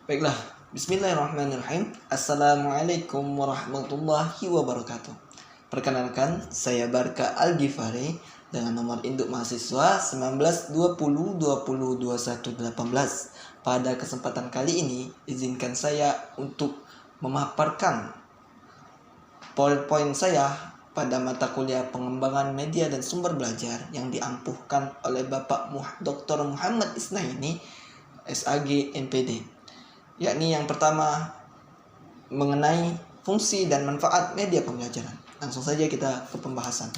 Baiklah, bismillahirrahmanirrahim. Assalamualaikum warahmatullahi wabarakatuh. Perkenalkan, saya Barka Al-Ghifari dengan nomor induk mahasiswa 1920202118. Pada kesempatan kali ini, izinkan saya untuk memaparkan poin-poin saya pada mata kuliah pengembangan media dan sumber belajar yang diampuhkan oleh Bapak Dr. Muhammad Isnaini, SAG NPD. Yakni yang pertama mengenai fungsi dan manfaat media pembelajaran. Langsung saja kita ke pembahasan.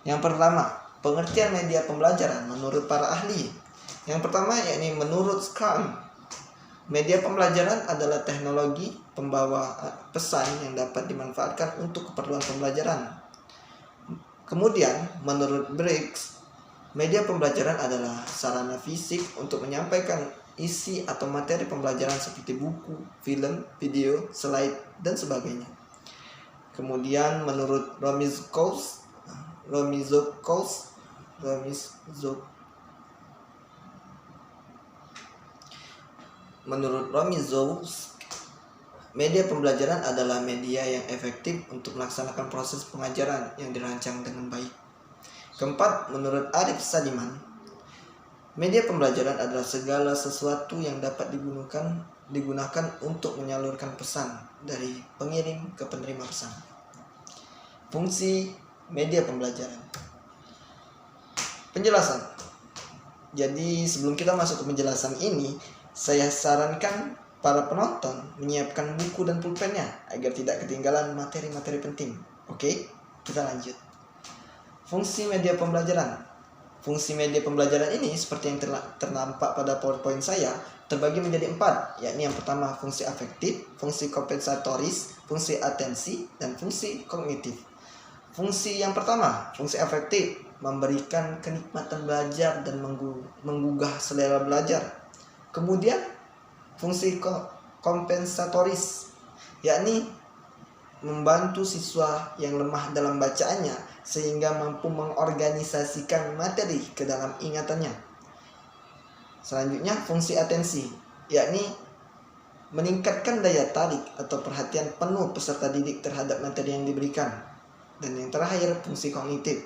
Yang pertama, pengertian media pembelajaran menurut para ahli. Yang pertama yakni menurut Scrum, media pembelajaran adalah teknologi pembawa pesan yang dapat dimanfaatkan untuk keperluan pembelajaran. Kemudian, menurut Briggs, media pembelajaran adalah sarana fisik untuk menyampaikan isi atau materi pembelajaran seperti buku, film, video, slide, dan sebagainya. Kemudian menurut Romizokowski, media pembelajaran adalah media yang efektif untuk melaksanakan proses pengajaran yang dirancang dengan baik. Keempat, menurut Arif Sadiman, media pembelajaran adalah segala sesuatu yang dapat digunakan untuk menyalurkan pesan dari pengirim ke penerima pesan. Fungsi media pembelajaran. Penjelasan. Jadi sebelum kita masuk ke penjelasan ini, saya sarankan para penonton menyiapkan buku dan pulpennya agar tidak ketinggalan materi-materi penting. Oke, kita lanjut. Fungsi media pembelajaran. Fungsi media pembelajaran ini seperti yang ternampak pada PowerPoint saya terbagi menjadi 4, yakni yang pertama fungsi afektif, fungsi kompensatoris, fungsi atensi, dan fungsi kognitif. Fungsi yang pertama, fungsi afektif, memberikan kenikmatan belajar dan menggugah selera belajar. Kemudian fungsi kompensatoris, yakni membantu siswa yang lemah dalam bacaannya sehingga mampu mengorganisasikan materi ke dalam ingatannya. Selanjutnya fungsi atensi, yakni meningkatkan daya tarik atau perhatian penuh peserta didik terhadap materi yang diberikan. Dan yang terakhir fungsi kognitif,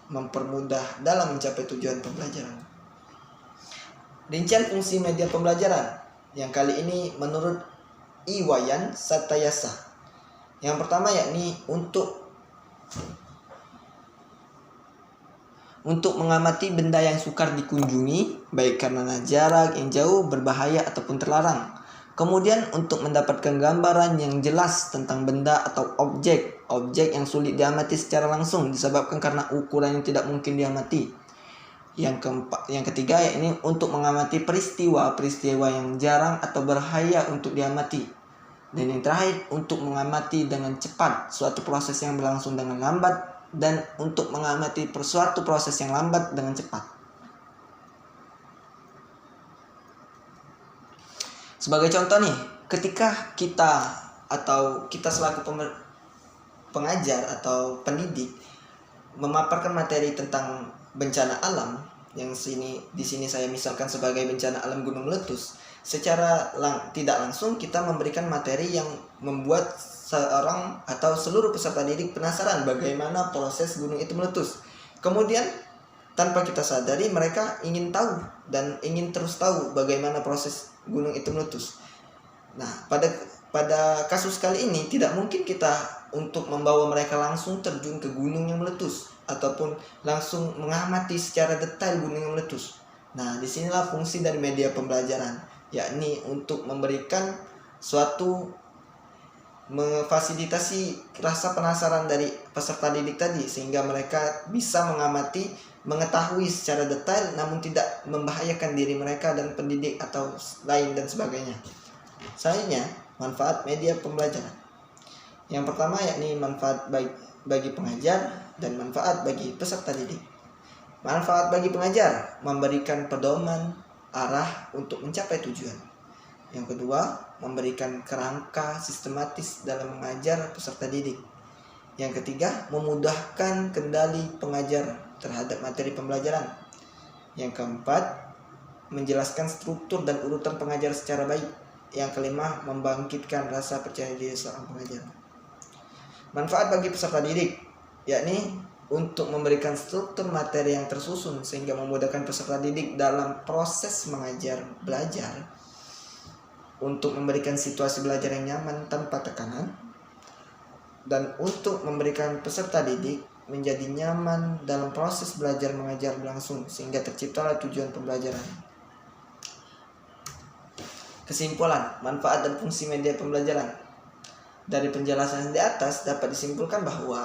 mempermudah dalam mencapai tujuan pembelajaran. Rincian fungsi media pembelajaran yang kali ini menurut Iwayan Satayasa. Yang pertama yakni untuk mengamati benda yang sukar dikunjungi, baik karena jarak yang jauh, berbahaya ataupun terlarang. Kemudian untuk mendapatkan gambaran yang jelas tentang benda atau objek yang sulit diamati secara langsung disebabkan karena ukuran yang tidak mungkin diamati. Yang ketiga yakni untuk mengamati peristiwa yang jarang atau berbahaya untuk diamati. Dan yang terakhir untuk mengamati dengan cepat suatu proses yang berlangsung dengan lambat dan untuk mengamati suatu proses yang lambat dengan cepat. Sebagai contoh nih, ketika kita selaku pengajar atau pendidik memaparkan materi tentang bencana alam, yang di sini saya misalkan sebagai bencana alam gunung meletus, secara tidak langsung kita memberikan materi yang membuat seorang atau seluruh peserta didik penasaran bagaimana proses gunung itu meletus. Kemudian tanpa kita sadari mereka ingin tahu dan ingin terus tahu bagaimana proses gunung itu meletus. Nah, pada kasus kali ini tidak mungkin kita untuk membawa mereka langsung terjun ke gunung yang meletus ataupun langsung mengamati secara detail gunung yang meletus. Nah, disinilah fungsi dari media pembelajaran, yakni untuk memberikan memfasilitasi rasa penasaran dari peserta didik tadi sehingga mereka bisa mengetahui secara detail namun tidak membahayakan diri mereka dan pendidik atau lain dan sebagainya. Selanjutnya, manfaat media pembelajaran. Yang pertama yakni manfaat bagi pengajar dan manfaat bagi peserta didik. Manfaat bagi pengajar, memberikan pedoman arah untuk mencapai tujuan. Yang kedua, memberikan kerangka sistematis dalam mengajar peserta didik. Yang ketiga, memudahkan kendali pengajar terhadap materi pembelajaran. Yang keempat, menjelaskan struktur dan urutan pengajar secara baik. Yang kelima, membangkitkan rasa percaya diri seorang pengajar. Manfaat bagi peserta didik, yakni untuk memberikan struktur materi yang tersusun sehingga memudahkan peserta didik dalam proses mengajar belajar, untuk memberikan situasi belajar yang nyaman tanpa tekanan, dan untuk memberikan peserta didik menjadi nyaman dalam proses belajar mengajar berlangsung sehingga terciptalah tujuan pembelajaran. Kesimpulan, manfaat dan fungsi media pembelajaran. Dari penjelasan di atas dapat disimpulkan bahwa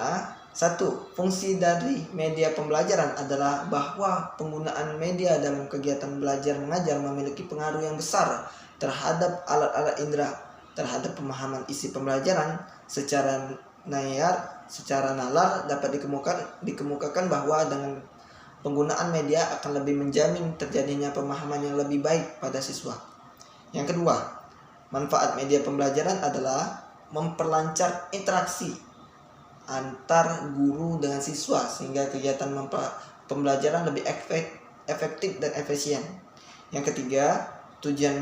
1. Fungsi dari media pembelajaran adalah bahwa penggunaan media dalam kegiatan belajar mengajar memiliki pengaruh yang besar terhadap alat-alat indera, terhadap pemahaman isi pembelajaran. Secara nalar dapat dikemukakan bahwa dengan penggunaan media akan lebih menjamin terjadinya pemahaman yang lebih baik pada siswa. Yang kedua, manfaat media pembelajaran adalah memperlancar interaksi antar guru dengan siswa sehingga kegiatan pembelajaran lebih efektif dan efisien. Yang ketiga, tujuan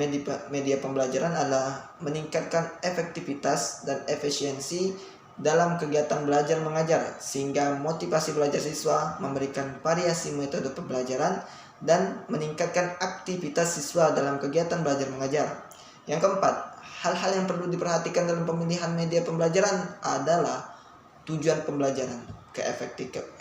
media pembelajaran adalah meningkatkan efektivitas dan efisiensi dalam kegiatan belajar mengajar sehingga motivasi belajar siswa, memberikan variasi metode pembelajaran, dan meningkatkan aktivitas siswa dalam kegiatan belajar mengajar. Yang keempat, hal-hal yang perlu diperhatikan dalam pemilihan media pembelajaran adalah tujuan pembelajaran,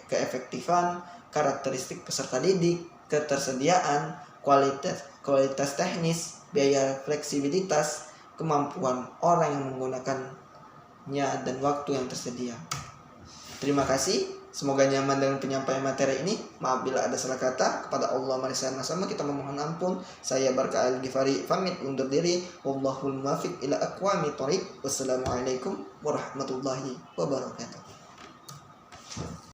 keefektifan, karakteristik peserta didik, ketersediaan, kualitas teknis, biaya fleksibilitas, kemampuan orang yang menggunakannya, dan waktu yang tersedia. Terima kasih. Semoga nyaman dengan penyampaian materi ini. Maaf bila ada salah kata. Kepada Allah mari sama-sama kita memohon ampun. Saya Barka Al-Ghifari pamit undur diri. Wallahul muwaffiq ila aqwamit thoriq. Wassalamualaikum warahmatullahi wabarakatuh.